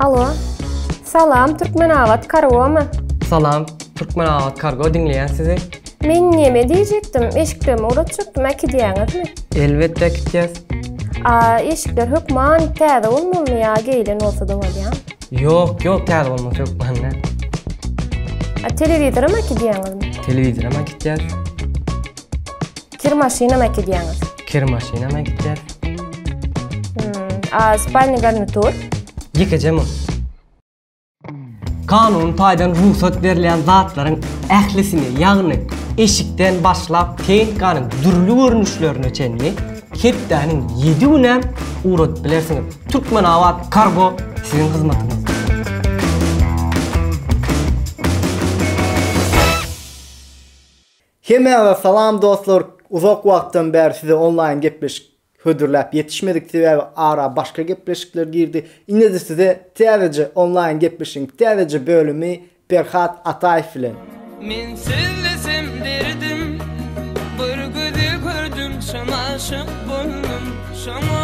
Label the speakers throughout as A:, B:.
A: Alo. Salam, Türkmenabat Kargo mu?
B: Salam, Türkmenabat Kargo dinleýän sizi.
A: Men näme diýjekdim? Eşiklerimi uratjykdym, äki diýäňizmi?
B: Elbetde gitjäs.
A: Eşikler hökman täze bolmaly ýa geýlen bolsa da bolýar.
B: Yok, täze bolmasy yok bende.
A: Telewizora mı diýäňizmi?
B: Telewizora mı gitjäs?
A: Kir maşina mı diýäňiz?
B: Kir maşina mı gitjäs?
A: Spalny garnitur?
B: Yıkacağım. Kanun paydan ruhsat verilen zatların ählisini, ýagny eşikden başlap teňkanyň dürli görnüşlerini çenli hepdäniň 7 günem urat bilersiňiz. Türkmenabat Kargo sizin hyzmatyňyz.
C: Hemmäge salam dostlar. Uzak wagtdan beri size online gepleşik hödürläp yetişmedik sebäbi ara başka gepleşikler girdi. Ine de size täzece online gepleşiň täzece bölümi Perhat Ataýew bilen.
D: Men sizlesem derdim, bir gözi gördüm, şama aşyk boldum, şama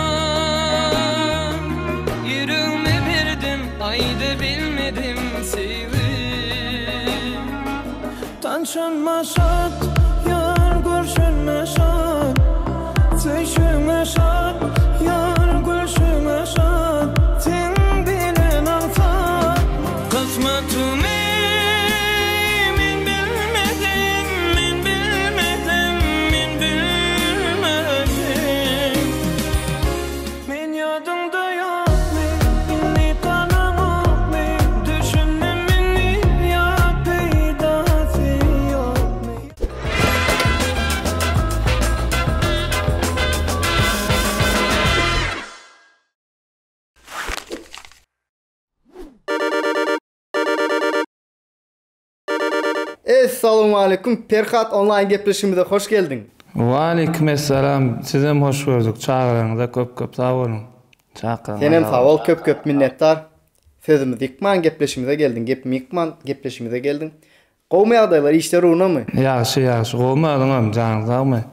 D: ýüregime berdim, aýda bilmedim sevdim. Tanşanmaşak, ýar görşünmeşak, söýşümeşak, ýar görşümeşak, sen bilen alsak, kısmetymy
C: Assalamu alaikum. Perhat online gepleşimize hoş geldin.
E: Waalaikumsalam. Sizem hoş gördük. Çağırýanyňyza köp sag bolun.
C: Senem sag bol, köp minnettar. Sözümüz ikman gepleşimize geldin. Mikman gepleşimize geldin. Gowmy adaýlar işler uňamy?
E: Ýaxşy. Gowmy adaňam janyň sagmy?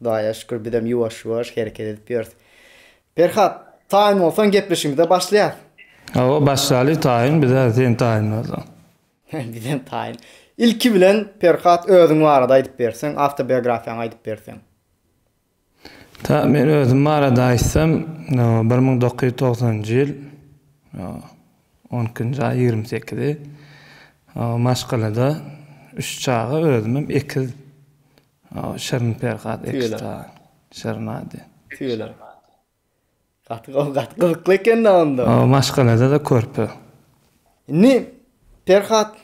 C: Hudaýa şükür bidem ýuwaş hereket edip ýördi. Perhat, taýyn bolsaň gepleşimize başlaýar.
E: Başlaly taýyn, bize sen taýyn bolsa.
C: Bizden taýyn. İlki bilen Perhat özüň barada aýdyp berseň, awtobiografiýaňy aýdyp berseň.
E: Men özüm barada aýtsam, 1990-njy ýyl 10-njy aý 28-de Maşgalada 3 çağı özümem ekiz Şerin Perhat eksta. Şernady.
C: Tüýler. Gatgy eken de onda.
E: Maşgalada da körpü.
C: Ni Perhat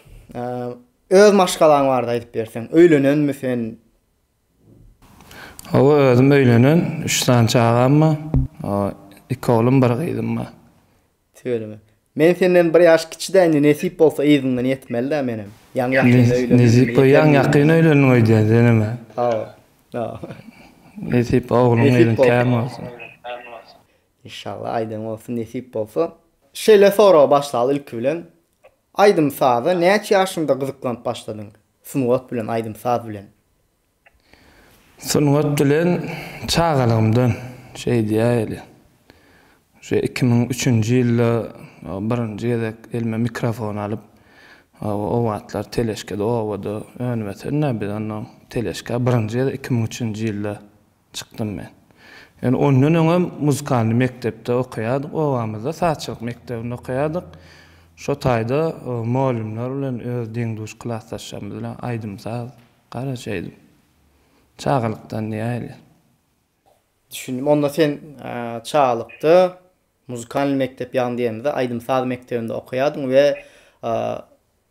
C: öz maşgalaň barda aýdyp berseň, öýlenenmi sen?
E: Özüm öýlenen, 3 tane çağamma, 2 oglum, 1 gyzym.
C: Tüýlermi? Men senden bir ýaş kiçidäň nesip bolsa ýygyňdan ýetmeli-de menem. Ýaňy öýlenen.
E: Nesip ýaňy öýlenen öýdü deneme. Nesip oglum öýlen käm bolsun.
C: İnşallah aýdym bolsun, nesip bolsa. Şeýle sora başlaly ilki bilen. Aýdym saza näçe ýaşynda gyzyklanyp başladyň? Sunwat bilen, aýdym saz bilen.
E: Sunwat bilen çağalygymdan diýäýeli. 2003-nji ýylda birinji gezek elime mikrofon alyp o wagtlar teleşke dowada önüme bilen teleşke birinji 2003-nji ýylda çykdym men. Yani ondan öňe muzikal mekdepde okuýardyk, owamyzda saççylyk mekdebinde okuýardyk. Şo taýda muallimler bilen öz deňduş klassdaşlarymyz bilen aýdym saz garaşaýdym. Çağalykdan näýeli?
C: Düşündüm. Onda sen çağalykda muzikal mektep ýandyýanda aýdym saz mektebinde okuýardyň we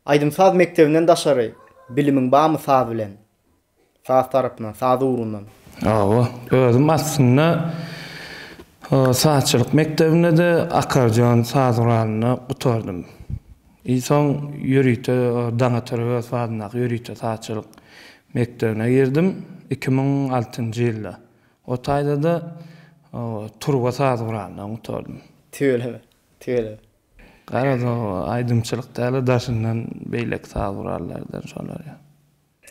C: aýdym saz mektebinden daşary bilimiň barmy saz bilen? Saz tarapyndan, saz ugrundan.
E: Özüm aslında saççylyk mektebinde de akordeon saz uralyny gutardym. Soň ýürüýte daňatary sazyna ýürüýte saççylyk mektebine girdim 2006-njy ýylda. O taýda da turba saz uralyny gutardym. Tüýle. Garada aýdymçylykda da daşyndan beýlek saz urallardan şolar ýa.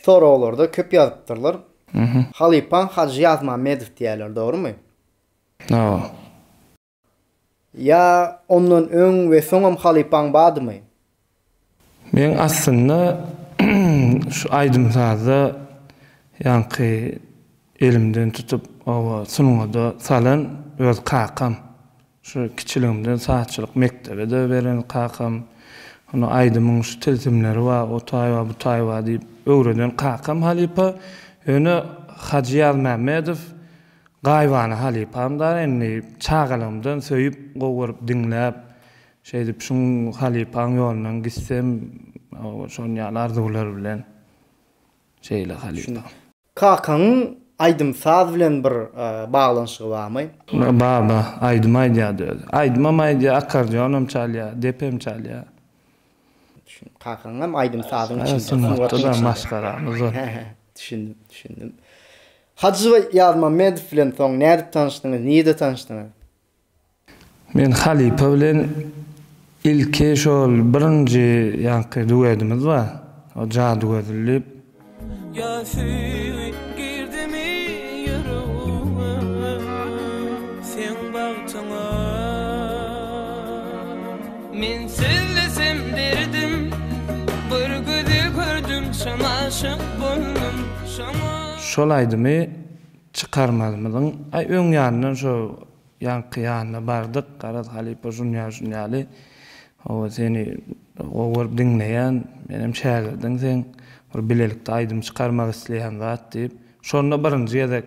C: Sonra olurda köp ýazypdyrlar. Halipan Hacı Yazma Medif diýerler, doğru mu?
E: No.
C: ya ondan öň we soňam halipaň badymy?
E: Men aslında şu aýdymsazda ýanky elimden tutup o sunuňda salan öz kakam. Şu kiçiligimden saatçylyk mektebinde beren kakam. Onu aýdymyň şu tilsimleri wa o taýwa bu taýwa diýip öwreden kakam halipa. Öňe Hacı Ýazmamedow gaýwany halipam da enni çağalymdan söýüp gowaryp dinläp şeýdip şuň halipaň ýolundan gitsem şoň ýaly arzuwlar bilen şeýle halipa.
C: Kakaň aýdymsaz bilen bir baglanyşy barmy?
E: Baba aýdym aýdýady. Aýdym aýdy akordeonum çalýar, depem çalýar.
C: Kakaň hem aýdymsazyň içinde.
E: Sunnatta da maşgaramyz var.
C: Düşündüm. Hacı Ýazmamedow bilen soň näde tanışdyňyz, niýede tanışdyňyz?
E: Men halipa bilen ilki şol birinji ýanky duedimiz var. O jaduwedilip
D: Ya süýüp girdimi ýüregime sen bagtyňa men sizlesem derdim bir gözi gördüm şama aşyk boldum şama
E: şol aýdymy çykarmadymyň ay öň ýanyndan şo ýanky ýanyna bardyk. Garat halipa jünýaly. O seni owaryp dinleýän menem şägirdiň sen bir bilelikde aýdym çykarmak isleýän zat diýip şonda birinji ýedek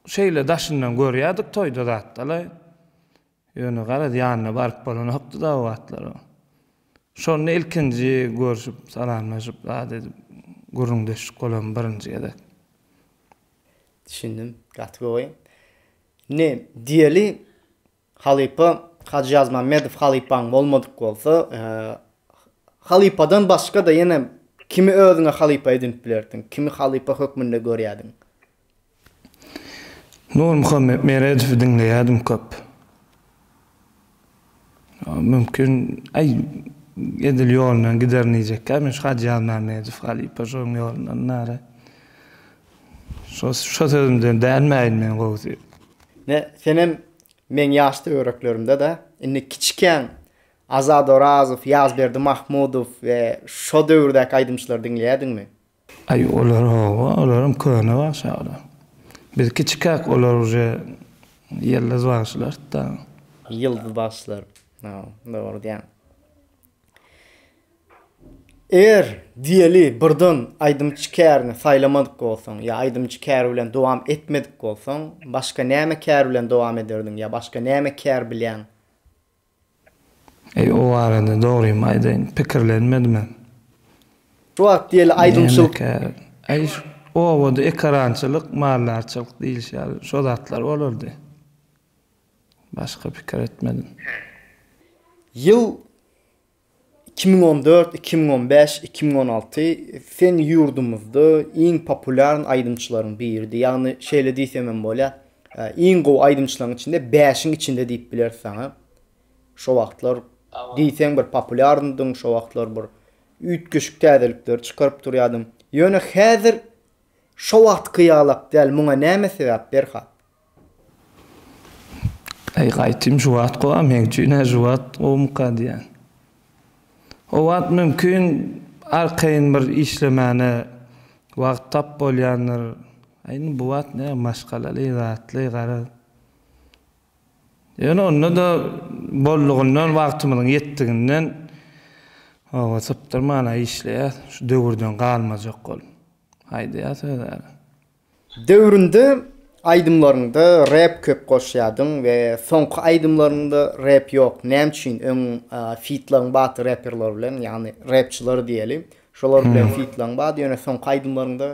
E: şeýle daşyndan görýärdik toýda zatdalar. Ýöne garat ýanyna baryp bolan hokdy da wagtlar. Şonu ilkinji görüşüp salamlaşyp dedi gurrundeşik bolan birinji ýedek.
C: Düşündüm, gatgoý. Ne diýeli halipa Hacı Ýazmamedow halipaň bolmadyk bolsa, halipadan başga da ýene kimi özüňe halipa edinip bilerdiň? Kimi halipa hökmünde görýärdiň?
E: Nur Muhammed Meredow dinleýärdim köp. Mümkin edil ýolundan giderniejek. Men Hacı Ýazmamedow halipa şoň ýolundan nara. Şo sözümden dälmäýin men gowy.
C: Ne senem men ýaşly öreklerimde de inni kiçiken Azad Orazow, Ýazberdi Mahmudow we şo döwürdäki aýdymçylar dinleýärdiňmi?
E: Ay olaram köne başaýlar. Biz kiçikak olar uje ýyldız başlar da.
C: Yıldız başlar. Doğru diýen. Eğer diýeli birden aýdymçy kärini saýlamadyk bolsaň, ýa aýdymçy kär bilen dowam etmedik bolsaň, başga näme kär bilen dowam ederdiň ýa başga näme kär bilen?
E: O arada doğruyum aydın pikirlenmedim.
C: Şu wagt diýeli aýdymçylyk.
E: O wada ekrançylyk, mallarçylyk diýilýär. Şo zatlar bolardy. Başga pikir etmedim.
C: Ýyl 2014, 2015, 2016 sen ýurdumyzda iň popular aýdymçylaryň biri. Ýagny şeýle diýsem bolar. Iň gowy aýdymçylaryň içinde 5-iň içinde diýip bilersiň. Şo wagtlar diýsem bir populardyň, şo wagtlar bir üýtgeşik täzelikler çykaryp durýardym. Ýöne häzir şo wagt kıyalap däl muňa näme sebäp berhat?
E: Gaýtym şu wagt goýam, meňçe şu wagt omkadýan. O wagt mümkin arkaýyn bir işlemäne wagt tap bolýanlar. Aýny bu wagt ne maşgalaly zatly gara. Ýöne onda da bollugyndan wagtymyň ýetdiginden o saptyrmana işleýär. Şu döwürden galmajak bol. Haýdy ýa-da.
C: Döwründe aýdymlaryňda rap köp goşýardyň we soňky aýdymlaryňda rap ýok. Näme üçin öň fitlaryň bat rapperler bilen, ýani rapçylar diýelim. Şolar bilen fitlaryň bat, ýöne soňky aýdymlaryňda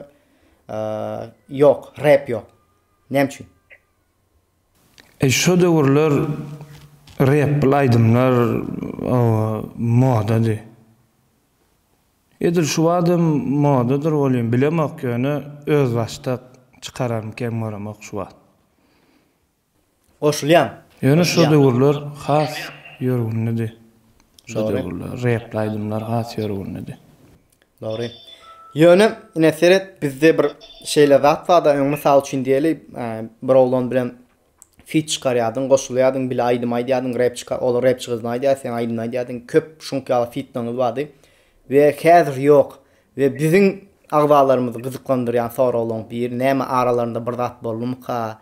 C: ýok, rap ýok. Näme üçin?
E: Şo döwürler rap aýdymlar modady. Edil şu adam modadyr bolýan bilemek ýöne öz başda çykararym kem boramak şu wagt.
C: Oşulýan.
E: Ýöne şu döwürler has ýörgündi. Şu döwürler rap aýdymlar has ýörgündi.
C: Doğru. Ýöne ine seret bizde bir şeýle zat var da, misal üçin diýeli, bir oglan bilen fit çıkarýadyn, goşulýadyn, bile aýdym aýdýadyn, rap çıkar, ol rap çygyzny aýdýar, sen aýdym aýdýadyn, köp şunkaly fitleriniz bardy. We häzir ýok. We biziň agzalarymyzy gyzyklandyrýan soragyň bir näme aralarynda bir zat bolmyka,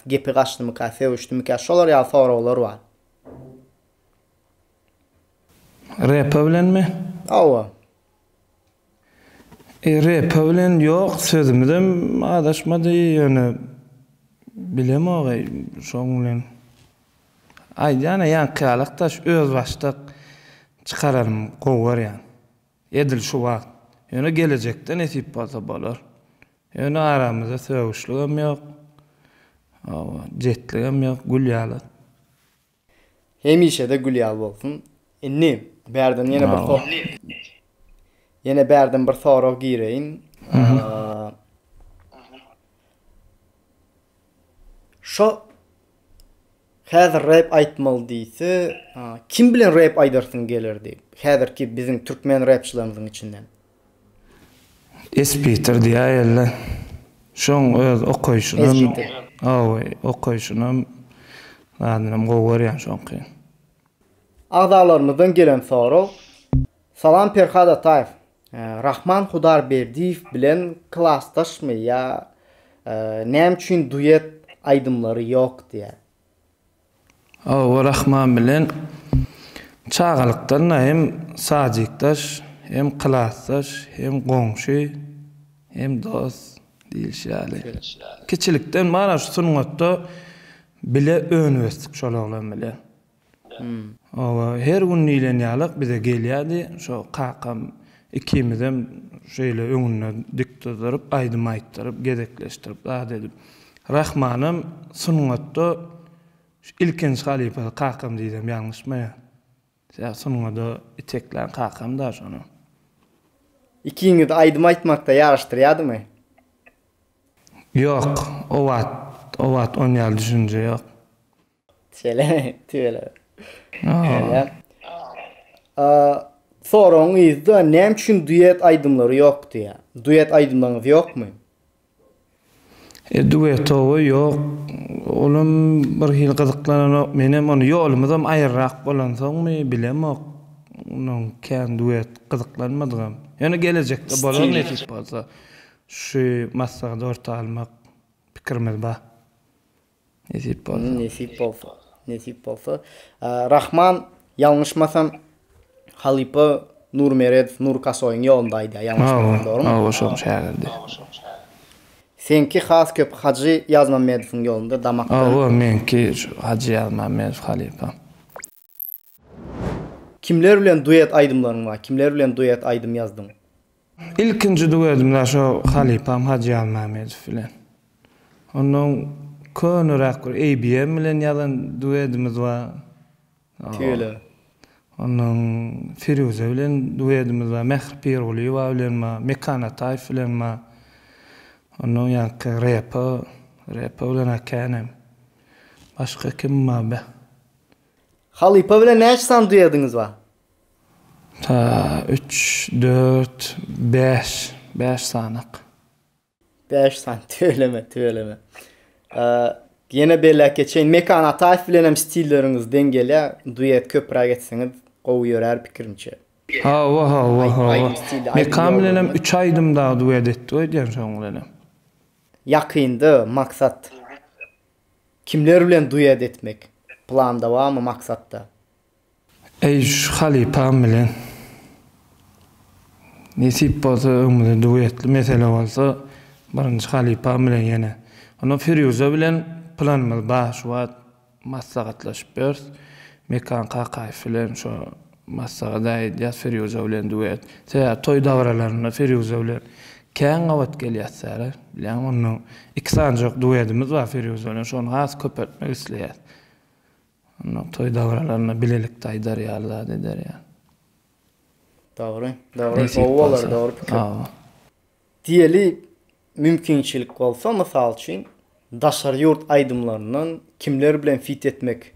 C: gepi gaçdymyka, sevişdymyka, şolar ýa soraglar bar.
E: Rap bilenmi?
C: Awa.
E: Rap bilen ýok, sözümizem adaşmady ýöne. Bilem ogay, şoň bilen. Aýdýana ýankyalykdaş öz başda çıkararım, gowar ýa. Edil şu wagt. Ýöne gelecekde nesip bolsa bolar. Ýöne aramyzda söwüşligem ýok. Jetligem ýok, gülýaly.
C: Hemişe de gülýal bolsun. Inni berden ýene berden bir sorag gireýin. Şo häzir rap aýtmaly diýse, kim bilen rap aýdarsyn gelerdi? Häzirki biziň türkmen rapçylarymyzyň içinden.
E: Espiter diýýärler. Şoň öz okaýşynam, okaýşynam adynam gowar ýa şoňky.
C: Agzalarymyzdan gelen sorag. Salam Perhad Ataev. Rahman Hudarberdiýew bilen klassdaşmy ýa näme üçin duet aýdymlary ýok diýär.
E: Rahman bilen çağalykdan hem sajykdaş, hem klassdaş, hem goňşy, hem dost diýilýär. Kiçilikden mana şu sungatda bile önwesdik şolaglar bilen. Her gün nilenýalyk bize gelýärdi, şo kakam ikimizem şeýle öňüne dik tutup, aýdym aýtdyryp, gedekleşdirip, dedim. Rahmanım sungatda ilkinji halifa kakam diýdim, ýalňyşmy? Ya sungatda iteklen kakam da şonu.
C: İkiňiz aýdym aýtmakda ýaraşdyrýadymy?
E: Ýok, o wagt onýal düşünje ýok.
C: Tüele. Soraňyzda näme üçin duet aýdymlary ýok diýär. Duet aýdymlaryňyz ýokmy?
E: Duet ýok. Olum bir hil gyzyklanok, menem onu ýolumyzam aýyrrak bolan soňmy bilemok. Onuň kän duet gyzyklanmadygam. Ýöne gelecekde bolar nesip bolsa şu massagda orta almak pikirimiz bar. Nesip bolsa.
C: Rahman ýalňyşmasam Halipa Nurmered Nurkasoyň ýolundaýdy, ýalňyşmasam dogrymy?
E: Şoň şäherdi.
C: Senki has köp Hacı Ýazmamedowyň ýolunda damakda.
E: Menki Hacı Ýazmamedow Halipa.
C: Kimler bilen duet aýdymlaryň bar? Kimler bilen duet aýdym ýazdyň?
E: İlkinji duetim şo Halipam Hacı Ýazmamedow bilen. Onuň könürak bir ABM bilen ýazan duetimiz bar.
C: Tüele.
E: Onuň Firuze bilen duetimiz bar. Mehr Pirguliyeva bilen Mekan Ataev bilen onuň ýanky rap bilen akanem. Başga kim be?
C: Halipa bilen näçe san duetiniz bar?
E: 3, 4, 5 sanyk.
C: 5 san, tüeleme. Yine belli geçen Mekan Ataev bilen hem stilleriňiz dengelä, duet köpräk etseňiz gowy ýörer pikirimçe.
E: Mekan bilen hem 3 aýdym da duet etdi diýen şoň bilen.
C: Ýakynda maksat. Kimler bilen duet etmek? Planda barmy maksatda?
E: Şu Halipam bilen nesip bolsa öňümde duetli mesele bolsa, birinji Halipam bilen ýene. Onu Firuze bilen planymyz bar, şu wagt maslahatlaşyp bers. Mekan Kakaev bilen şu maslahada ýa Firuze bilen duet. Toy dawralaryna Firuze bilen kän gawat gelýär. Bilen onu iki sanjak duetimiz bar Firuze bilen, şonu has köpeltmek isleýär. Onu toy dawralaryna bilelik taýdar ýaly eder ýa.
C: Dogry. Owalar dogry pikir. Diýeli mümkinçilik bolsa, mysal üçin daşar ýurt aýdymlarynyň kimler bilen fit etmek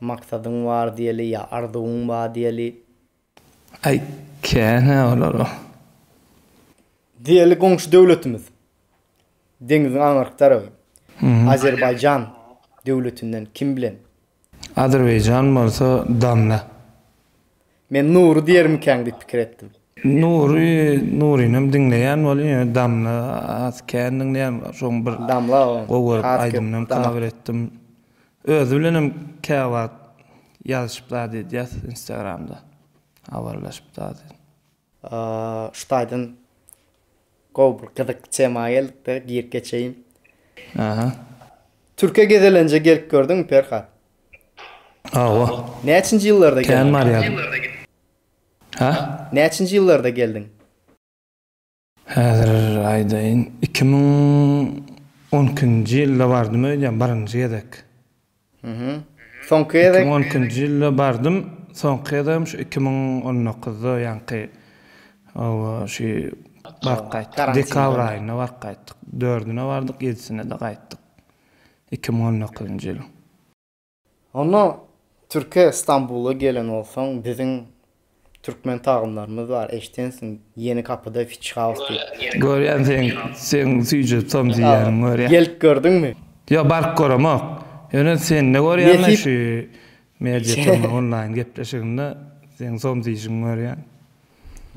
C: maksadyň bar diýeli ýa arzuwuň bar diýeli.
E: Kän olar.
C: Diýeli goňşy döwletimiz. Deňiziň aňyrk taraby. Azerbaýjan döwletinden kim bilen?
E: Azerbaycan bolsa damla.
C: Men Nuru diýermikäň diýip pikir etdim.
E: Nurinem dinleyen bolýar, damla asken dinleyen şoň bir
C: Damla o.
E: gowy
C: has
E: aýdymdan
C: köp, damla.
E: kabul etdim. Özü bilenim käwat ýazyşyplar diýär Instagramda. Habarlaşyplar.
C: Ştaýdan gowy bir gyzyk tema geldi, giyip geçeyim.
E: Aha.
C: Türkiye gezelence gelip gördün mü Perhat?
E: Awa.
C: Näçinji ýyllarda
E: Ken
C: geldin?
E: Maryam. Ha?
C: Näçinji ýyllarda geldin?
E: Häzir aýdaýyn 2012-nji ýylda bardym öýdem, birinji ýedek.
C: Soňky ýere
E: 2012-nji ýylda bardym, soňky ýedem şu 2019-da ýanky şu barqaýt. Dekabr aýyna barqaýtdyk. 4-üne bardyk, 7-sine de gaýtdyk. 2019-njy ýyl.
C: Onu Türkiye İstanbul'a gelen olsan bizim Türkmen tağımlarımız var. Eştensin Yeni Kapı'da Fitch House diye.
E: Görýän sen süýjüp tom diýäň görýän.
C: Gelip gördün mü?
E: Ya bark göremek. Ýöne sen ne görýän
C: Netip-
E: şu media online gepleşiginde sen tom diýişiň görýän.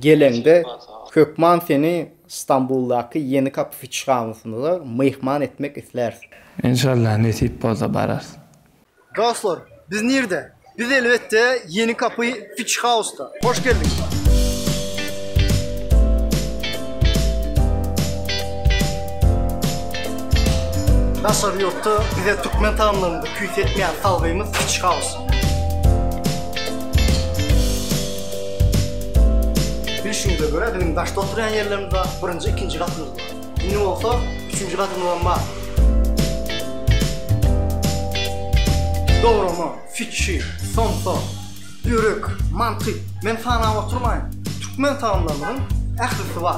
C: Gelende Kökman seni İstanbul'daki Yeni Kapı Fitch House'unda mihman etmek istersin.
E: İnşallah nesip bolsa barar.
C: Dostlar biz nerede? Biz elbette Yeni Kapı Fitch House'da. Hoş geldiniz. Nasıl yurtta bize Türkmen tağımlarında küyüs etmeyen salgıyımız Fitch House. Bilişimde göre bizim daşta oturan yerlerimizde birinci, ikinci katımız var. Yine olsa üçüncü katımızdan var. Doğru mu? Fitchi, sonsa, börek, mantık. Men sana oturmayın. Türkmen tağımlarının əhlisi var.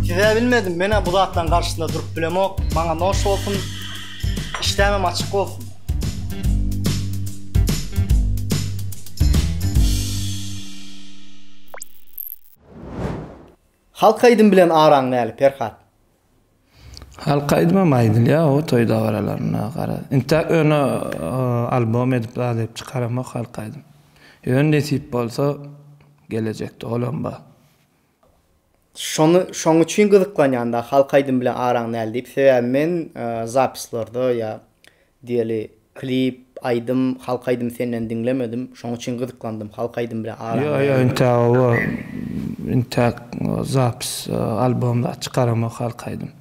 C: Size bilmedim, bana bu zatla karşısında durup bilemek, bana noş olsun, işlemem açık olsun. Halkaydın bilen aran näli Perhat?
E: Halkaydym maýdyl ya o toy dawralaryna gara. Inta öne albom edip adyp çykaramak halkaydym. Ýön nesip bolsa gelecekde olan ba.
C: Şoň üçin gyzyklanýanda halkaydyn bilen aran näli diýip sebäbi men zapislarda ya diýeli klip aýdym halkaydym senden dinlemedim. Şoň üçin gyzyklandym halkaydyn bilen aran.
E: Ya inta zapis albomda çykaramak halkaydym.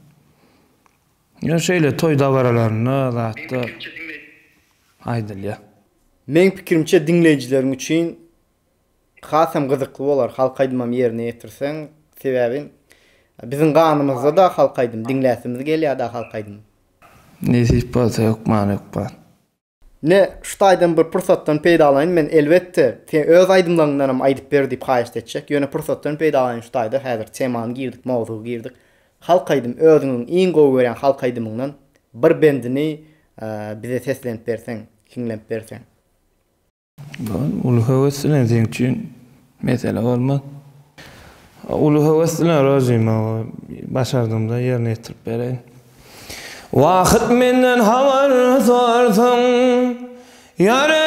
E: Ya şeýle toy dawralaryna zatda aýdyl ya.
C: Men pikirimçe dinleýijileriň üçin hasam gyzykly bolar halkaydymam ýerine ýetirseň sebäbi bizim ganymyzda da halkaydym dinläsimiz gelýär da halkaydym.
E: Nesip bolsa ýokman.
C: Ne ştaýdan bir pursatdan peýdalaýyn men elbetde sen öz aýdymlaryňdan aýdyp ber diýip haýyş etjek. Ýöne pursatdan peýdalaýyn ştaýda häzir temany girdik, mawzugy girdik. Halkaydym özüňiň iň gowy gören halkaydymyňdan bir bendini bize seslenip berseň, kiňlep berseň.
E: Ulu hevesine seň üçin mesele bolmaz. Ulu hevesine razym başardymda ýerine ýetirip bereň. Wagt menden habar sorsaň, ýare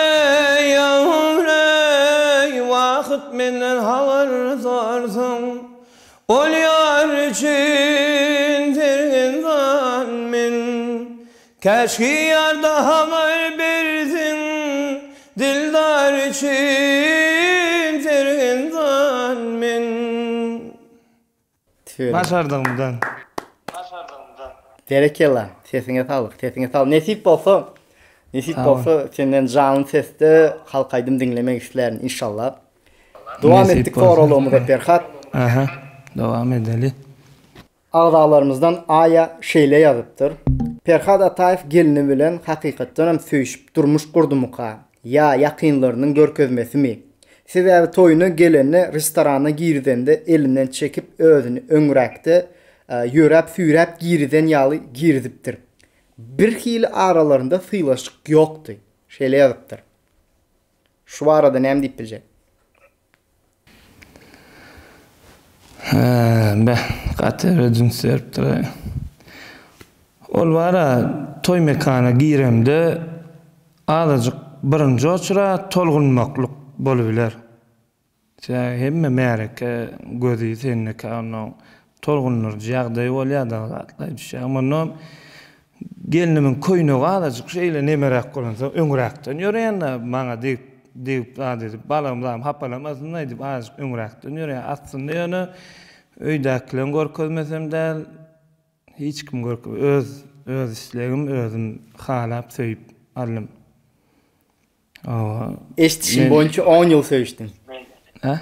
E: ýavrey, wagt menden habar sorsaň, ol ýar üçin tergen men, käşki ýarda habar bersin, dildar üçin tergen men. Başardymdan.
C: Berekella, sesiňe sağlyk, sesiňe sağlyk. Nesip bolsa senden canly sesde halkaydym dinlemek islerin inşallah. Dowam
E: Nesip
C: etdik
E: bolsa.
C: foralymyza Perhat.
E: Aha, dowam edeli.
C: Ağdalarımızdan Aya şeýle ýazypdyr. Perhat Ataýew gelini bilen hakykatdan hem söýüşip durmuş gurdumuka. Ya ýakynlarynyň görkezmesimi. Sebäbi toýuna geleni restorana girdende elinden çekip özüni öňürekde ýörep süýrep girden ýaly girdipdir. Bir hili aralarında syýlaşyk ýokdy. Şeýle ýazypdyr. Şu arada näme diýip biljek?
E: Ben gatyr ödün serpdir. Ol bara toy mekana giremde azajyk birinji oçura tolgunmakluk bolubiler. Hemme mereke gözi senne kano tolgunlurjy ýagdaý bolýar-da atlaýdy. Amma gelinimin koyunaga azajyk şeýle nemerek bolansa öňürekden ýöreýän maňa diýip adedy balamdan hapalamazyn diýip azajyk öňürekden ýöreýän aslynda ýöne öýdäkilen gorkozmasam da hiç kim gorkoz öz işlegim özüm halap söýüp alym.
C: Eşitişim boyunca 10 yıl söýüşdiň.
E: Ha?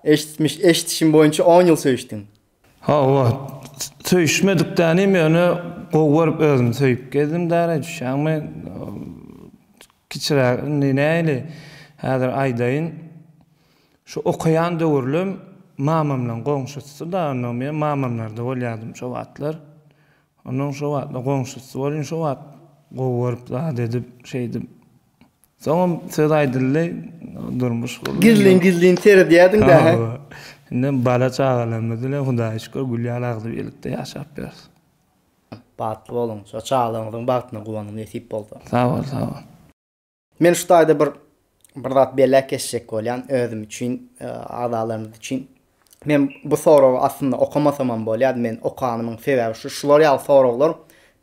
C: Eşitişim boyunca 10 yıl söýüşdiň.
E: Söýüşmedikden ýöne gowurup özüm söýüp gezdim dara düşäňme kiçirä näýli häzir aýdaýyn şu okuyan döwürlüm mamamla goňşusy da men mamamlarda bolýardym şo wagtlar. Onun şo wagtda goňşusy bolýan şo wagt gowurup da dedi şeydim. Soňam söz aýdyldy durmuş boldy.
C: Gizlin tere diýädiň da.
E: Indi bala çağalarymyzla Hudaýa şükür gülýalagdy birlikde ýaşap berýär.
C: Batly bolun, şo çağalaryň bagtyna gowanyň nesip boldy.
E: Sağ ol, sağ ol.
C: Men şu taýda bir zat belek geçecek bolýan özüm üçin, adalarymyz üçin. Men bu soragy aslında okumasamam bolýar, men okanymyň sebäbi şu. Şular ýaly soraglar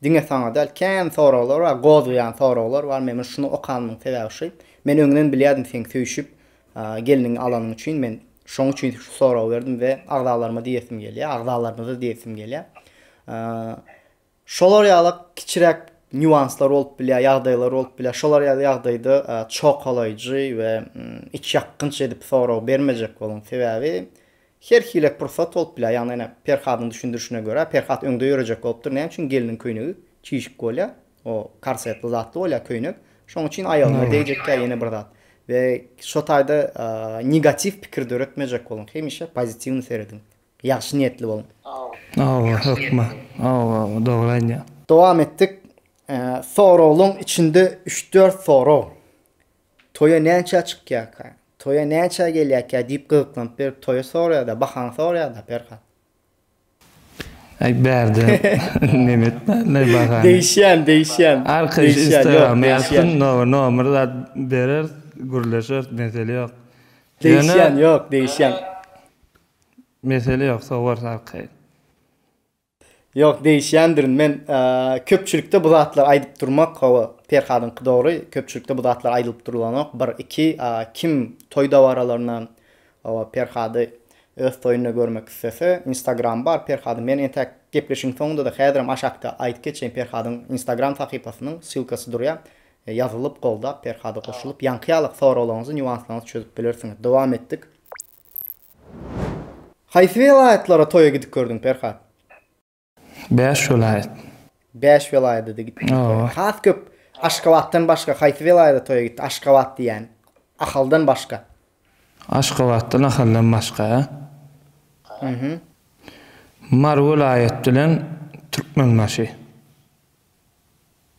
C: diňe saňa däl kän soraglar we gozýan soraglar bar. Men şunu okanymyň sebäbi şu. Men öňden bilýärdim sen söýüşüp geliniň alanyň üçin men şoň üçin şu soragy berdim we agdalarıma diýesim gelýär, agdalarymyza diýesim gelýär. Şolar ýaly kiçirek nüanslar bolup bilýär, ýagdaýlar bolup bilýär. Şolar ýaly ýagdaýda çok galaýjy we iç ýakynça edip sorag bermejek bolan sebäbi her hilek pursat bolup bilýär. Ýani Perhadyň düşündirişine görä Perhat öňde ýörejek bolupdyr. Näme üçin geliniň köýnegi çiýişik bolýar. O karsetli zatly bolýar köýnek. Şoň üçin aýalyna diýjekkä ýene bir zat. Ve şo taýda negativ pikir döretmejek bolan. Hemişe pozitiwny seredin. Ýaxşy niýetli bolun.
E: Hukma. Dogry aýdýar.
C: Dowam etdik. Soraglaryň içinde 3-4 sorag. Toya näçe çykýar? Toya näçe gelýär diýip gyzyklanıp bir toya soraýar da, bahan soraýar da Perhat.
E: Berde. Nemet ne bahan.
C: Değişen.
E: Arkadaş Instagram ýazsyn, nomer da berer, gürleşer, mesele ýok.
C: Değişen.
E: Mesele ýok, sowar arkadaş.
C: Yok değişendir. Men köpçülükde bu zatlar aýdyp durmak Perhadyň dogry. Köpçülükde bu zatlar aýdyp durulanok. 1-2 kim toýda baralaryna Perhady öz toýuny görmek istese Instagram bar Perhady. Men entek gepleşiň soňunda da häzirim aşakda aýdyp geçen Perhadyň Instagram sahypasynyň ssilkasy durýar. Ýazylyp golda Perhady goşulyp ýankyýalyk soraglaryňyzy nüanslaryňyzy çözüp bilersiňiz. Dowam etdik. Haýsy welaýatlara toýa gidip gördüň Perhat?
E: 5 vilayet.
C: 5 vilayetde gitdik. Has köp Aşgabatdan başga haýsy vilayetde toýa gitdi? Aşgabat diýen. Ahaldan başga.
E: Aşgabatdan ahaldan başga. Mar vilayet bilen Türkmenmaşy.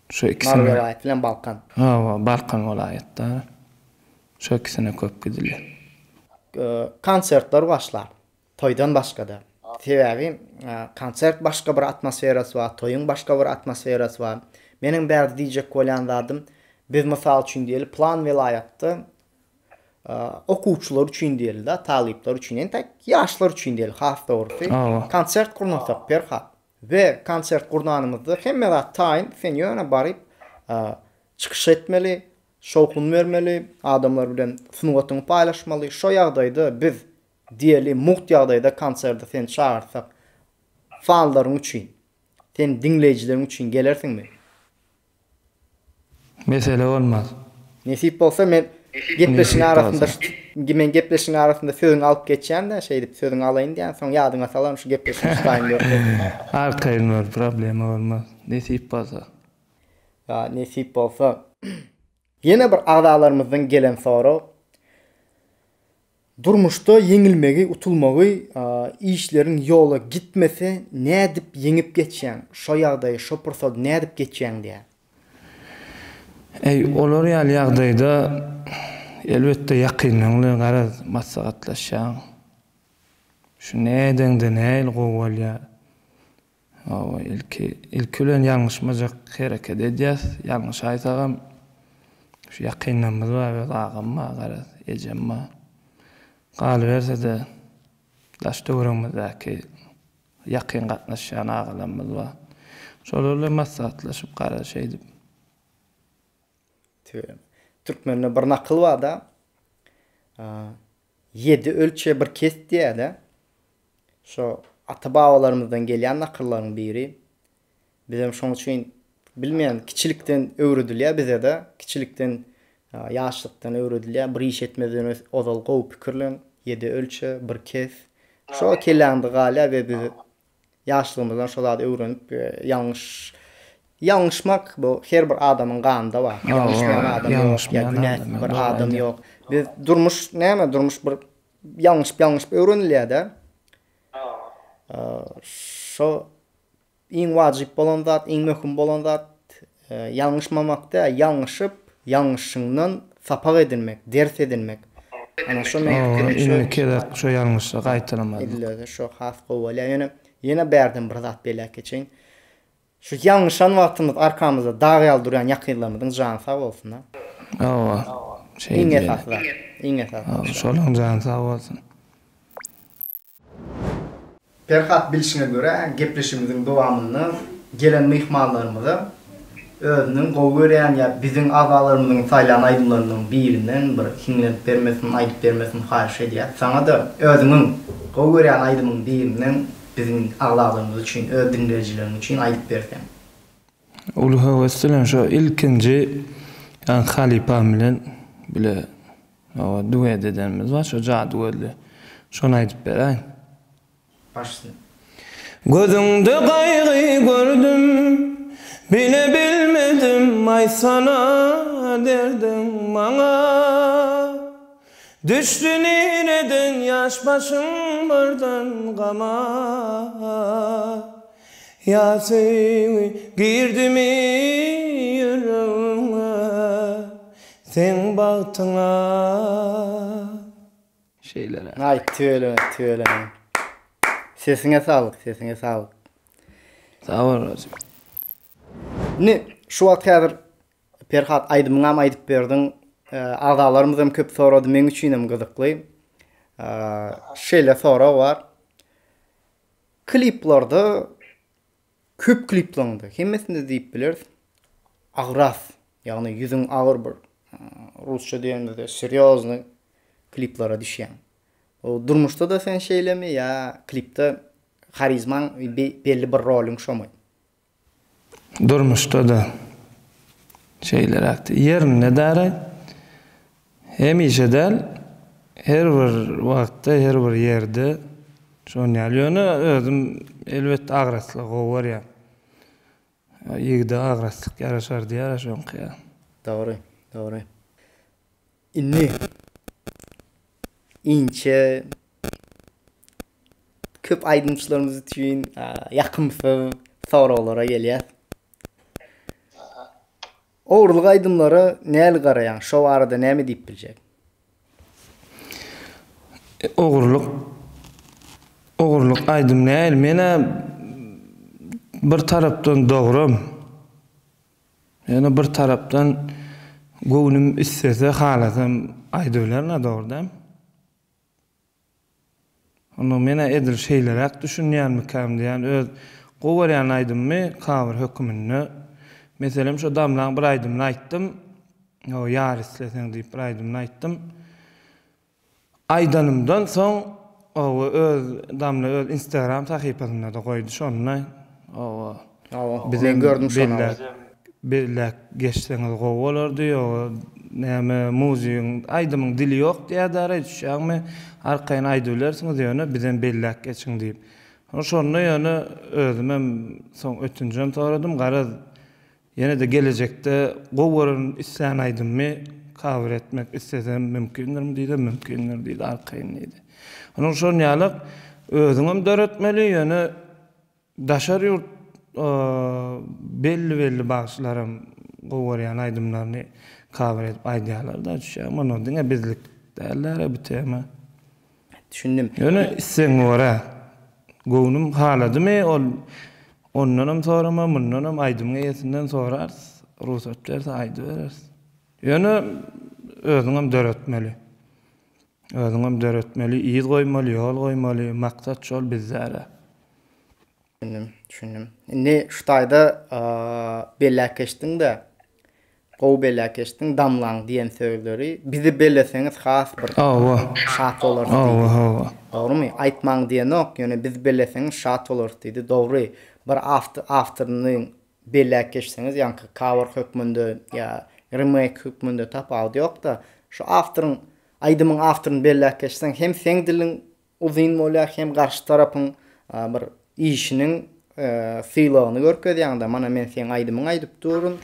E: Şu ikisini.
C: Mar vilayet bilen Balkan.
E: Balkan vilayetde. Şu ikisine köp gidilýär.
C: Konsertler başlar. Toýdan başga da. Sebäbi konsert başga bir atmosferasy bar, toýuň başga bir atmosferasy bar. Meniň bärde diýjek bolýan zadym, biz mysal üçin diýeli plan vilayatda okuwçylar üçin diýeli da, talyplar üçin, entek ýaşlar üçin diýeli, has dogry. Konsert gurnasak Perhat we konsert gurnanymyzda hemme zat taýyn sen ýöne baryp çykyş etmeli, şowkun bermeli, adamlar bilen sunuwatyny paýlaşmaly. Şo ýagdaýda biz diýeli muht ýagdaýda konsertde sen çağırsak fanlaryň üçin, sen dinleýijilerin üçin gelersiňmi?
E: Mesele olmaz.
C: Nesip bolsa men gepleşiň arasynda sözüň alyp geçýän-de şeýdip sözüň alaýyn diýen soň ýadyňa salam şu gepleşiň ustaýyn görýän.
E: Arkaýyn problem olmaz. Nesip bolsa.
C: Nesip bolsa. Ýene bir agdalarymyzdan gelen sorag. Durmuşda yeňilmegi, utulmagy, işleriň ýola gitmese nädip yeňip geçýän? Şo ýagdaýy, şo pursat nädip geçýän diýär.
E: Olar ýaly ýagdaýda elbetde ýakynlygy garaz maslahatlaşýan. Şu nädeňde näil gowalýar. O ilki bilen ýalňyşmajak hereket edýäs, ýalňyş aýsagam şu ýakynlarymyz bar, agamy garaz, ejemma. Galy bersede daş döwrüňmizdäki ýakyn gatnaşýan agalarymyz bar. Şolarla maslahatlaşyp gara şeýdip.
C: Türkmende bir nakıl var da 7 ölçe bir kes diye de şu ata-babalarımızdan gelen nakılların biri. Bizim şoň üçin bilmeýän kiçilikden öwredilýär bize de kiçilikden ýaşlykdan öwredilýär bir iş etmeden ozal gowy pikirlen 7 ölçe bir kes. Şo kelendi galy we biz ýaşlygymyzdan şolary öwrenip ýalňyşmak bu her bir adamyň ganynda bar. Ýalňyşmayan adam ýok, günäh bir adam ýok. Biz durmuş näme durmuş bir ýalňyş öwrenilýär de. Şo iň wajyp bolan zat, iň möhüm bolan zat ýalňyşmamakda, ýalňyşyp, ýalňyşyňdan sapak edilmek, ders edilmek. Ana şo men
E: fikrim şo ýalňyşy gaýtyramady.
C: Illa şo has gowalýar. Ýene berdim bir zat belä keçin. Şu ýalňyşan wagtymyz arkamyzda dagyal duran ýakynlarymyň jany sag bolsun. Iň esasy.
E: Şolaryň jany sag bolsun.
C: Perhat bilişine göre gepleşimizin dowamyny gelen mehmanlarymyza özüniň gowy görýän ýa biziň agalarymyzyň saýlan aýdymlarynyň birinden bir hiňlenip bermesini, aýdyp bermesini haýyş edýär. Saňa da özüniň gowy görýän aýdymyň birinden biziň agalarymyz üçin, öz dinleýijilerimiz üçin aýdyp bersen.
E: Ulu Vesselam şu ilkinci halifam bilen bile duet edenimiz var. Şu jadwally. Şonu aýdyp beräň.
C: Başlasın.
E: Gözüňde gaýgy gördüm, bile bilmedim ay sana derdim maňa. Düşdün neden yaş başım birden gama. Ya seni girdimi yüreğime, sen bagtyňa. Şeylere.
C: Ay tüyle. Sesine sağlık.
E: Sağ ol Razim.
C: Ne şu wagt häzir Perhat aýdymyňam aýdyp berdiň. Agalarymyz hem köp sorady, men üçin hem gyzykly. Şeýle sora bar. Kliplarda köp kliplerinde hemmesinde diýip biler. Agras, ýagny ýüzüň agyr bir rusça diýende seriozny kliplara düşýän. O durmuşda da sen şeylemi ya klipte karizman belli bir rolün şomy.
E: Durmuşda da şeyler aktı. Yerine däre hemişe del her bir wagtda, her bir ýerde şonu ýalyony özüm elbetde agraslyk gowy bar. Ýigide agraslyk ýaraşar diýär şoňky.
C: Doğru. Inni ince köp aydınçlarımız üçün yakınsı sorulara gelýär. Oğurluk aydımlara näli garaýan? Şo arada näme diýip biljek?
E: Oğurluk aydym näli? Mene bir tarapdan dogrum. Ýa bir tarapdan göwnüm istese halasam aýdylarna dogurdam. Onu mene edil şeylerek düşünýänmikam diýen öz gowaryan aýdymmy kabir hökmünü. Meselem şu damlaň bir aýdymny aýtdym. O ýar isleseň diýip bir aýdymny aýtdym. Aýdanymdan soň o öz damla öz Instagram sahypasynda da goýdy şonu.
C: Bize gördüm şonu.
E: Bellek geçseňiz gowy bolardy. Näme muzyň aýdymyň dili ýok diýär düşýärmi? Arkaýyn aýdylarsyňyz ýöne bizden bellek geçiň diýip. Şonu ýöne özüm hem soň ötünjem soradym. Garaz ýene de gelecekde gowurun isän aýdymmy kabul etmek istesem mümkindirmi diýdi, mümkindir diýdi arkaýyn diýdi. Onuň şonu ýalyk özüňem döretmeli ýöne daşar ýurt belli bagşlarym gowuryan aýdymlaryny kabul edip aýdýarlar da düşýär. Muny diňe bizlik däller bu tema.
C: Düşündüm.
E: Ýöne isseň wara. Gownum haladymy ol Ondanam sorama, mundanam aydymga ýetinden sorars, ruhsat berse aýdy berers. Ýöne özüňem döretmeli. Özüňem döretmeli, iýiz goýmaly, ýol goýmaly, maksat şol bizlere.
C: Düşündüm. Ne şutaýda belläkeşdiň de gowy belläkeşdiň damlaň diýen söýleri bizi belleseňiz has bir şat bolar diýdi. Dogrymy? Aýtmaň diýen ok, ýöne biz belleseňiz şat bolar diýdi. Dogry. Bir afternyň belläkeşseňiz, ýa-ni cover hökmünde ýa remake hökmünde tapawdy ýok da, şu afterň aýdymyň afterny belläkeşseň hem seň diliň uzyn bolýar, hem garşy tarapyň bir işinin fiýlagyny görkezýär. Mana men sen aýdymyň aýdyp durun.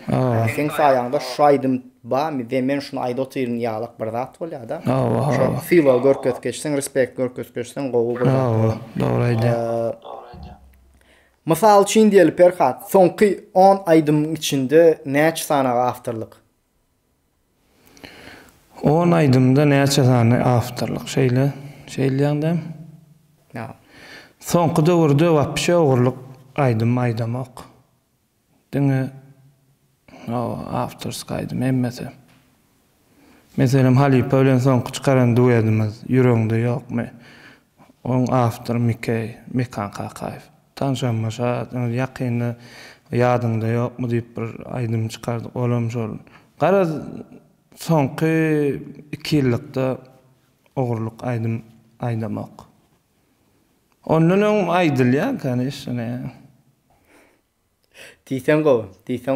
C: Sen saýaňda şu aýdym ba, men şunu aýda otyryn ýalyk bir zat bolýar da. Şu fiýlagy görkezgeçseň, respekt görkezgeçseň gowy bolar.
E: Dogry aýdy.
C: Mysal üçin diýeli Perhat, soňky 10 aýdymyň içinde näçe sanaga awtorlyk?
E: 10 aýdymda näçe sanaga awtorlyk şeýleýändem?
C: Ya.
E: Soňky döwürde wapşy ogurlyk aýdym-aýdamak. Diňe awtorsk aýdym emmese. Meselem Halipa bilen soňky çykaran duýadymyz ýüregiňde ýokmy? Oň awtor Mekan Kakaýew. Tanşamaşa, ýakyny ýadyňda ýokmy diýip bir aýdym çykardyk. Olam şol. Gara soňky 2 ýyllikda ogurlyk aýdamak. Ondan aýdylýar kanysy.
C: Diýsen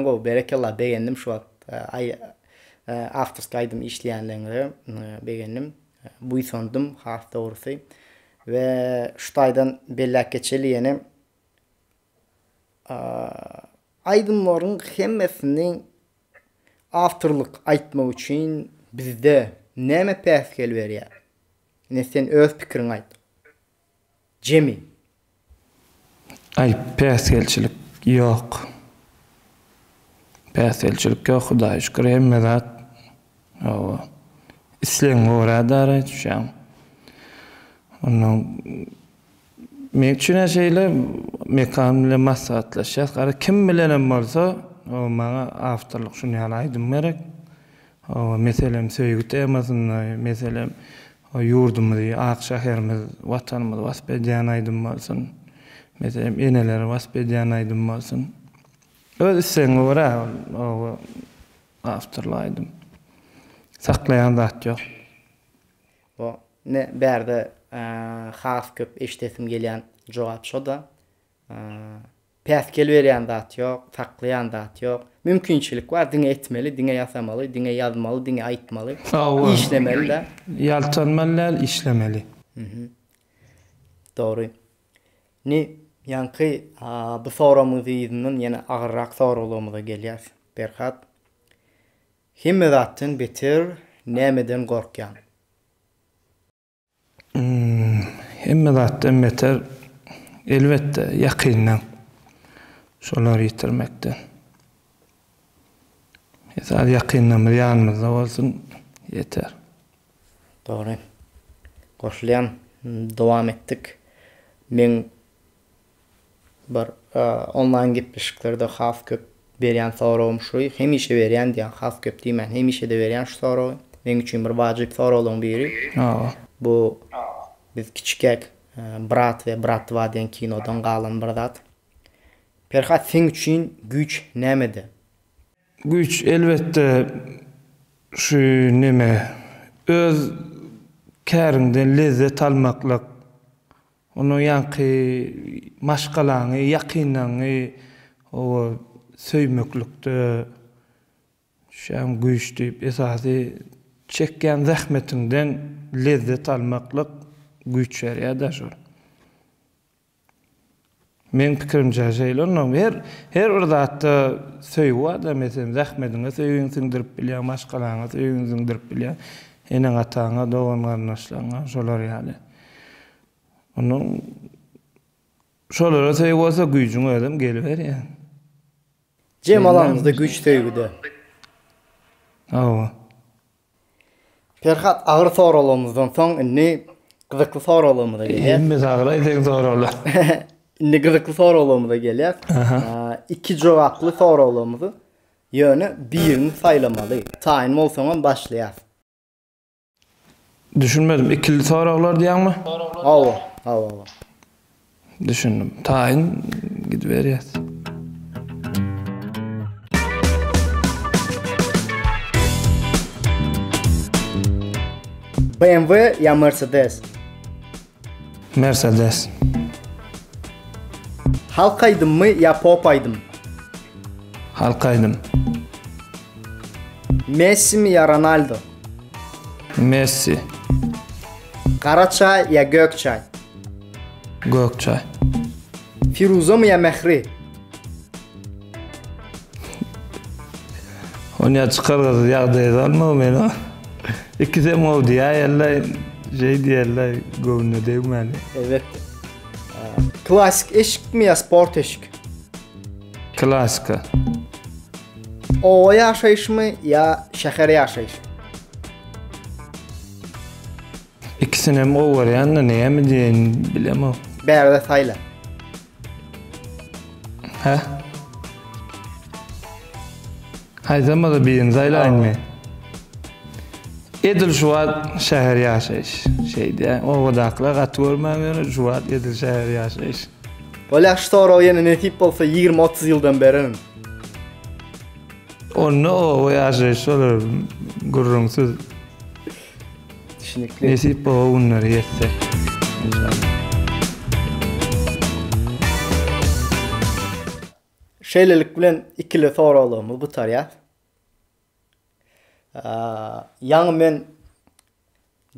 C: go, berekallah beğendim şu wagt. Aftersk aýdym işleýänlerine beğendim. Buýsandym has dogrusy. Ve şutaýdan belläkeçeli ýene aýdymlaryň hemmesini awtorlyk aýtmak üçin bizde näme päskel berýär? Ne sen öz pikiriň aýt. Jemi.
E: Päsgelçilik ýok. Päsgelçilik ýok, Hudaýa şükür hemme zat. İsleň goradary düşýär. Onun men üçin şeýle Mekan bilen maslahatlaşýar. Gara kim bilenem bolsa, o maňa awtorlyk şunu ýalaýdym gerek. Meselem söýgü temasyny, meselem ýurdumyzy, Akşaherimiz, watanymyzy wasp edýän aýdym bolsun. Meselem eneleri wasp edýän aýdym bolsun. Öz isleň gora o awtorlaýdym. Saklaýan zat ýok.
C: O ne berde has köp eşitesim gelýän jogap şo da. Päskel berýän zat ýok, saklaýan zat ýok. Mümkinçilik var, diňe etmeli, diňe ýasamaly, diňe ýazmaly, diňe aýtmaly, işlemeli de.
E: Ýaltanmaly, işlemeli.
C: Dogry. Ne ýanky bu soramyzyň ýene agyrrak soraglarymyza gelýär. Perhat. Hemme zatdan beter nämeden gorkýan?
E: Hemme zatdan beter elbetde ýakyndan şolary ýitirmekden. Ýa-da ýakyndan ýanymyzda bolsun ýeter.
C: Dogry. Goşulýan dowam etdik. Men bir online gepleşiklerde has köp berýän soragym şu, hemişe berýän diýen has köp diýmän, hemişe de berýän şu soragy. Men üçin bir wajyp soraglaryň biri. Bu biz kiçikek Brat ve Bratva diýen kinodan galan bir zat. Perhat sen üçin güç nämede?
E: Güç elbetde şu neme öz kärinden lezzet almaklyk. Onu ýanky maşgalaňy, ýakynlaňy o söýmeklikde şam güç diýip esasy çekýän zähmetinden lezzet almaklyk güç berýär şol. Men pikirimçe şeýler, her bir zatda söýüp da meselem zähmetiňe söýüň singdirip bilýär, maşgalaňa söýüň singdirip bilýär. Eneň ataňa, dogan garnaşlaryňa şolar ýaly. Onun şolara söýüp bolsa güýjüň ödem gelip berýär.
C: Cemalamyzda güç söýgüde. Perhat agyr soralarymyzdan soň inni gyzykly soralarymyza gelýär.
E: Hemme sagray sen soralar.
C: Indi gızıklı sorulumuza gelýär. İki jogaply sorulumuzy ýöne birini saýlamaly. Taýin bolsaňam başlaýar.
E: Düşünmedim. İkili soralar diýäňmi?
C: Awa.
E: Düşündüm. Taýin gidberýär.
C: BMW ya Mercedes?
E: Mercedes.
C: Halkaydym mı ya popaydım?
E: Halkaydym.
C: Messi mi ya Ronaldo?
E: Messi.
C: Kara çay ya gök çay?
E: Gökçay.
C: Firuza mı ya Mehri?
E: Onu çıkardı ýagdaýda alma meni. İkisi mov diýär ýaly diýerler gowna diýmeli.
C: Evet. Klasik eşik mi ya sport eşik?
E: Klasika.
C: O yaşayış mı ya şehir yaşayış?
E: İkisine mi o var yani näme diýen bilemem.
C: Berde sayla.
E: He? Haýdama da birini zaýlaýyn. Edil şuwat şäher ýaşaýyş. Şeýde, o gadaklar gat görmägen şuwat edil şäher ýaşaýyş.
C: Ola ştoro ýene netip bolsa 20-30 ýyldan beri.
E: Onu o ýaşaýyş olar gurrunsyz.
C: Düşünikli.
E: Nesip o onları yetse.
C: Şeýlelik bilen ikili sorulumuzy butarýar. Ýa men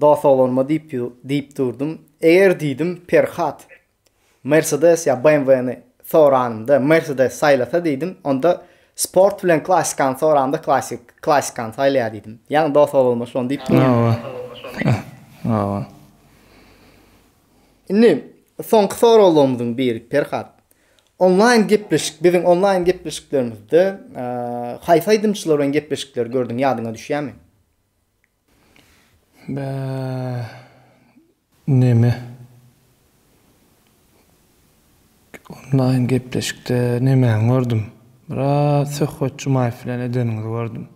C: dost olanma diýip durdum. Eger diýdim Perhat Mercedes ya BMW-ni soranymda Mercedes saýlasa diýdim, onda sport bilen klasikan soranymda klasikan saýlaýar diýdim. Ýa dost olanma şonu diýip durdum.
E: Awa.
C: Indi soňky sorulumyzyň biri Perhat. Online gepleşik, bizim online gepleşiklerimizde haýsy aýdymçylar bilen gepleşikler gördüň, ýadyňa düşýärmi?
E: Neme? Online gepleşikde neme gördüm? Biraz Söhbet Jumaýew bilen edeniňi gördüm.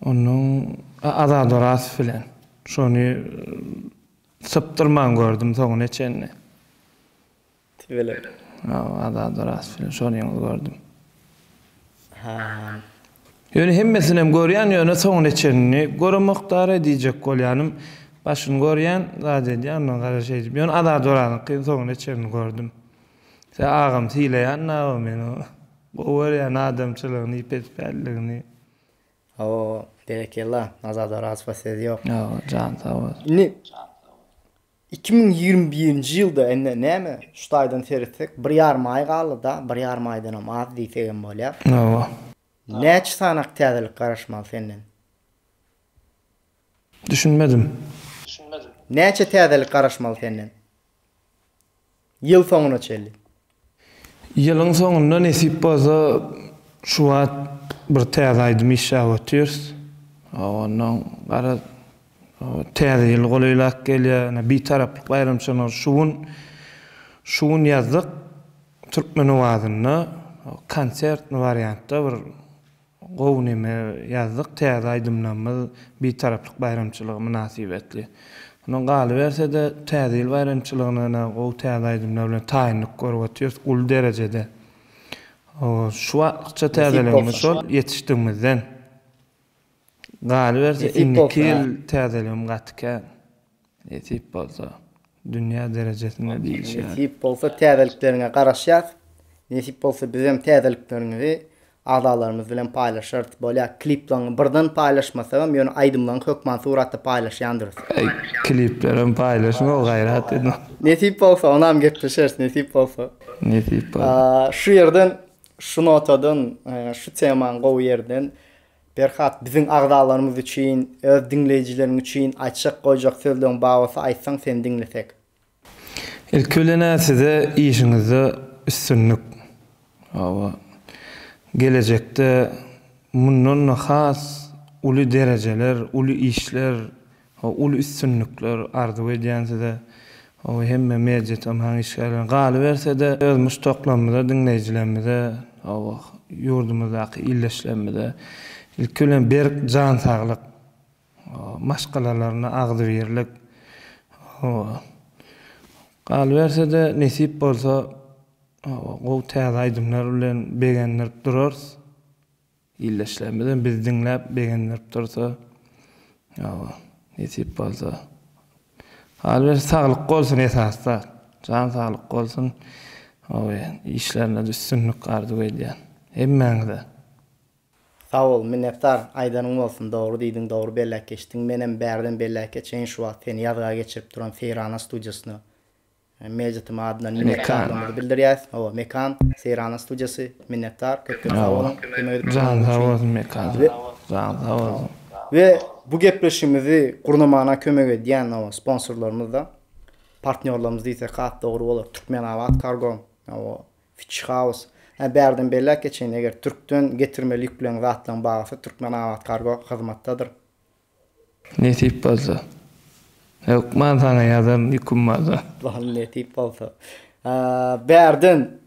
E: Onuň Azadoras bilen. Şonu sypdyrman gördüm soňy neçenni.
C: Tibele.
E: Azadoras bilen şonu gördüm.
C: Ha.
E: Ýöne hemmesinem görýän ýöne soňy neçenni görmekdary diýjek bolýanym. Başyny görýän zat edýän, onu garaşaýdy. Ýöne Azadoranyň soňy neçenni gördüm. Sen agam tiýleýän näme meni? O ýa adamçylygyny, pesbelligini.
C: O, berekella, Azadoras basedy ýok.
E: Can sağ ol.
C: Indi 2021-nji ýylda näme? Şu aýdan teretsek 1,5 aý galy da, 1,5 aýdan az diýsegem bolýar. Näçe sanak täzelik garaşmaly senden?
E: Düşünmedim.
C: Näçe täzelik garaşmaly senden? Ýyl soňuna çelli.
E: Ýylyň soňunda nesip bolsa şu wagt bir täze aýdym işe ötýürs. Onuň gara täze ýyl golaýlak gelýär. Bir taraplyk baýramçylar şuwun ýazdyk türkmen owazyny konsert variantda bir gownymy ýazdyk täze aýdymlarymyz bir taraplyk baýramçylygy münasibetli. Onuň galy berse de täze ýyl baýramçylygyna o täze aýdymlar bilen taýinlik görüp ötýürs ul derejede. Şu wagtça täzelerimiz şol ýetişdigimizden. Galy berse 2 ýyl täzelerim gatken. Ýetip bolsa dünýä derejesinde diýişýär.
C: Ýetip bolsa täzeliklerine garaşýar. Ýetip bolsa bizim täzeliklerimizi adalarymyz bilen paýlaşar. Bolýa kliplerini birden paýlaşmasam, ýöne aýdymlaryň hökman suratda paýlaşýandyr.
E: Kliplerim paýlaşma o gaýrat edin.
C: Netip bolsa onam gepleşeriz, netip bolsa.
E: Netip bolsa.
C: Şu ýerden, şu notadan, şu temaň gowy ýerden Berhat bizim agdalarymyz üçin, öz dinleýijilerimiz üçin açyk goýjak sözleň bagysy aýtsaň sen dinlesek.
E: Ilkülene size işinizi üstünlük. Gelecekte mundan has ulu dereceler, ulu işler, ulu üstünlükler arzu edýän size O hemme mevcut haň işgärden galy berse de özmüş toklamyda dinleýijilerimize, o ýurdumyzdaky illeşlerimize ilk bilen berk jan saglyk, maşgalalaryna agdy berlik. Galy berse de nesip bolsa, o täze aýdymlar bilen begenlerip durarys. İlleşlerimizden biz dinläp begenlerip dursa, nesip bolsa. Galy saglyk bolsun esasda, jan saglyk bolsun. İşlerine üstünlük arzu edýän. Hemmeňde.
C: Sağ ol, minnettar. Aýdanyň bolsun, dogry diýdiň, dogry bellek geçdiň. Menem bärden bellek geçen şu wagt seni ýazga geçirip duran Seyrana studiýasyna. Mevzutum adından minnettarlığımızı bildirýäs. Mekan, Seyrana studiýasy, minnettar. Köp sağ olun.
E: Jan sağ olsun Mekan. Jan sağ olsun.
C: Ve bu gepleşimizi gurnamana kömek edýän sponsorlarymyz da, partnerlerimiz diýse kat dogry bolar. Türkmen Avat Kargo, Fitch House. Bärden bellek geçen eger Türkden getirmelik bilen zatlaryň bagasy Türkmen Avat Kargo hyzmatdadyr.
E: Nesip bolsa. Yok, man sana ýazam ýykunmazda.
C: Nesip bolsa. Bärden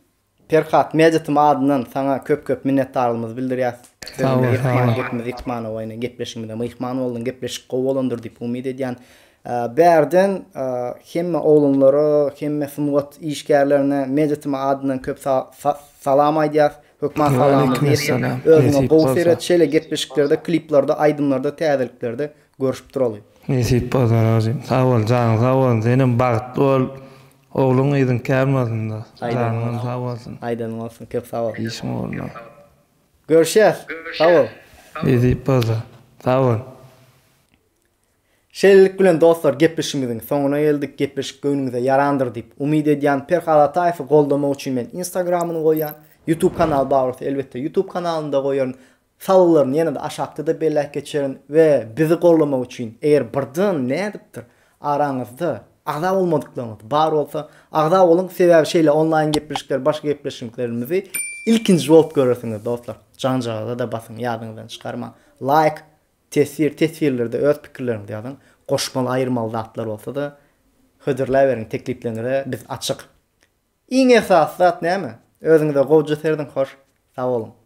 C: Perkat Mejitym adынан sana köp minnetdarlygymyzy bildirýäs.
E: Sağ ol.
C: Gepmezikmanow ýene gepleşigimde myhman boldun, gepleşik gowy bolandyr diýip umyt edýän. Bärden hemme oğlunları, hemme sungat işgärlerine Mejitym adından köp salam aýdýas. Hökman salam diýip özüne bol seret şeýle gepleşiklerde, kliplerde, aýdymlarda, täzeliklerde görüşüp duraly.
E: Nesip bolsa rozym. Sağ ol, jan sağ ol. Senem bagtly bol. Oğlun ýygyň kärmezinde. Jaňyň sağ bolsun.
C: Aýdan bolsun, köp sağ ol.
E: İşim bolsun.
C: Görüşýäs. Sağ ol.
E: Nesip bolsa. Sağ ol.
C: Şeýlelik bilen dostlar gepleşimiziň soňuna geldik. Gepleşik göňüňize ýarandyr diýip umyt edýän Perkat Ataýewy goldamak üçin men Instagramyny goýan, YouTube kanal bagly elbetde YouTube kanalynda goýan. Salalarını ýene de aşakda da bellek geçirin we bizi gollamak üçin eger birden nädipdir araňyzda agda bolmadyklaryňyz bar bolsa agda bolun, sebäbi şeýle online gepleşikler, başga gepleşiklerimizi ilkinji bolup göresiňiz dostlar. Jan-jagda da basyň, ýadyňyzdan çykarma. Like, tesirlerde öz pikirlerinizi ýazyň. Goşmaly, aýyrmaly zatlar bolsa da hödürläp beriň, tekliplerinizi biz açyk. Iň esas zat näme? Özüňize gowjy serdiň hoş. Sağ olun.